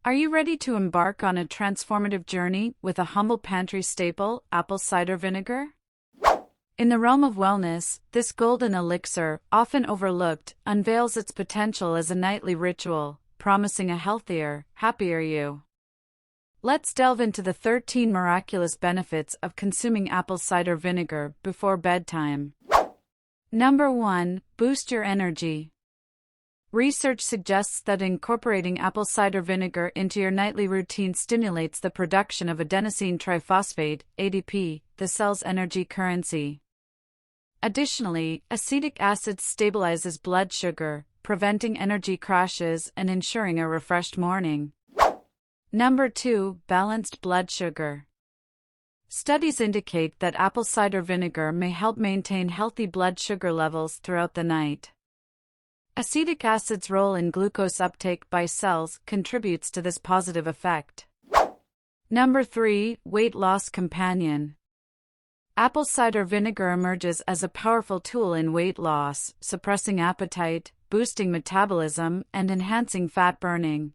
Are you ready to embark on a transformative journey with a humble pantry staple, apple cider vinegar? In the realm of wellness, this golden elixir, often overlooked, unveils its potential as a nightly ritual, promising a healthier, happier you. Let's delve into the 13 miraculous benefits of consuming apple cider vinegar before bedtime. Number 1. Boost your energy. Research suggests that incorporating apple cider vinegar into your nightly routine stimulates the production of adenosine triphosphate, ADP, the cell's energy currency. Additionally, acetic acid stabilizes blood sugar, preventing energy crashes and ensuring a refreshed morning. Number 2. Balanced blood sugar. Studies indicate that apple cider vinegar may help maintain healthy blood sugar levels throughout the night. Acetic acid's role in glucose uptake by cells contributes to this positive effect. Number 3. Weight loss companion. Apple cider vinegar emerges as a powerful tool in weight loss, suppressing appetite, boosting metabolism, and enhancing fat burning.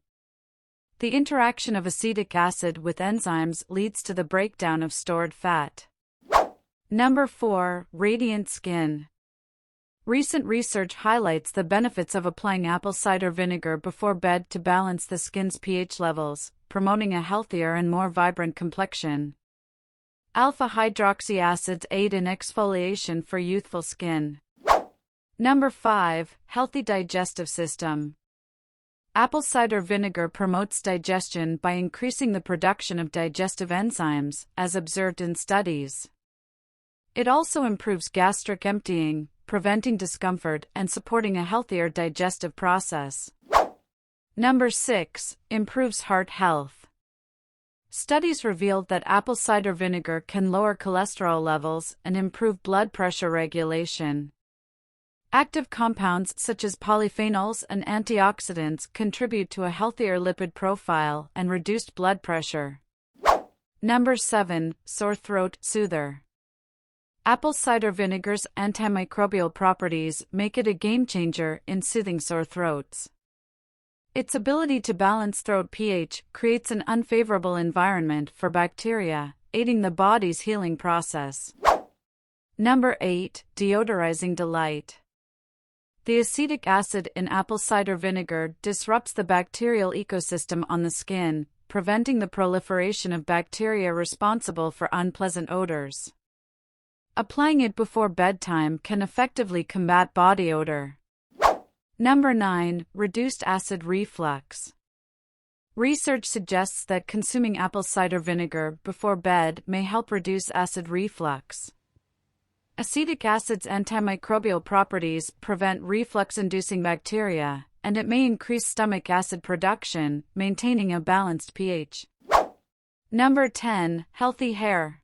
The interaction of acetic acid with enzymes leads to the breakdown of stored fat. Number 4. Radiant skin. Recent research highlights the benefits of applying apple cider vinegar before bed to balance the skin's pH levels, promoting a healthier and more vibrant complexion. Alpha hydroxy acids aid in exfoliation for youthful skin. Number 5. Healthy digestive system. Apple cider vinegar promotes digestion by increasing the production of digestive enzymes, as observed in studies. It also improves gastric emptying, preventing discomfort and supporting a healthier digestive process. Number 6. Improves heart health. Studies revealed that apple cider vinegar can lower cholesterol levels and improve blood pressure regulation. Active compounds such as polyphenols and antioxidants contribute to a healthier lipid profile and reduced blood pressure. Number 7. Sore throat soother. Apple cider vinegar's antimicrobial properties make it a game-changer in soothing sore throats. Its ability to balance throat pH creates an unfavorable environment for bacteria, aiding the body's healing process. Number 8. Deodorizing delight. The acetic acid in apple cider vinegar disrupts the bacterial ecosystem on the skin, preventing the proliferation of bacteria responsible for unpleasant odors. Applying it before bedtime can effectively combat body odor. Number 9. Reduced acid reflux. Research suggests that consuming apple cider vinegar before bed may help reduce acid reflux. Acetic acid's antimicrobial properties prevent reflux-inducing bacteria, and it may increase stomach acid production, maintaining a balanced pH. Number 10. Healthy hair.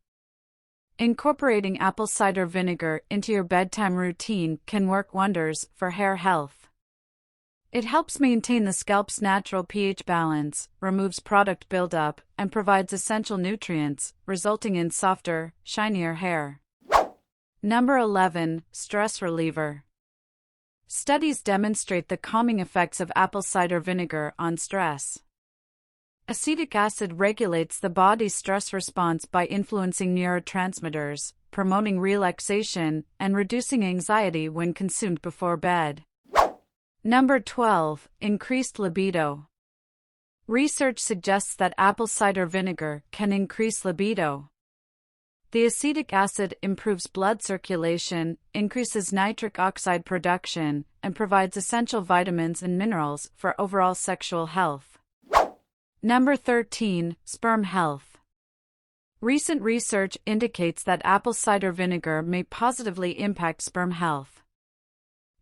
Incorporating apple cider vinegar into your bedtime routine can work wonders for hair health. It helps maintain the scalp's natural pH balance, removes product buildup, and provides essential nutrients, resulting in softer, shinier hair. Number 11. Stress reliever. Studies demonstrate the calming effects of apple cider vinegar on stress. Acetic acid regulates the body's stress response by influencing neurotransmitters, promoting relaxation, and reducing anxiety when consumed before bed. Number 12. Increased libido. Research suggests that apple cider vinegar can increase libido. The acetic acid improves blood circulation, increases nitric oxide production, and provides essential vitamins and minerals for overall sexual health. Number 13. Sperm health. Recent research indicates that apple cider vinegar may positively impact sperm health.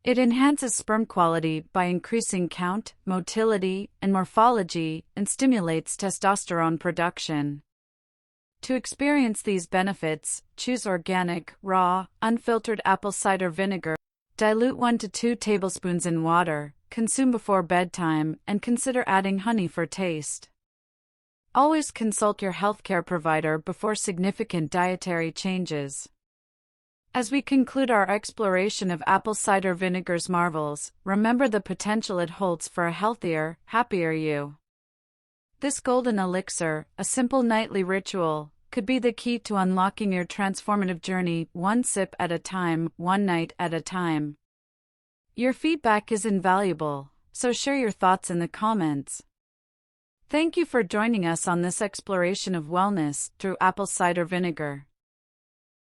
It enhances sperm quality by increasing count, motility, and morphology, and stimulates testosterone production. To experience these benefits, choose organic, raw, unfiltered apple cider vinegar. Dilute 1 to 2 tablespoons in water, consume before bedtime, and consider adding honey for taste. Always consult your healthcare provider before significant dietary changes. As we conclude our exploration of apple cider vinegar's marvels, remember the potential it holds for a healthier, happier you. This golden elixir, a simple nightly ritual, could be the key to unlocking your transformative journey, one sip at a time, one night at a time. Your feedback is invaluable, so share your thoughts in the comments. Thank you for joining us on this exploration of wellness through apple cider vinegar.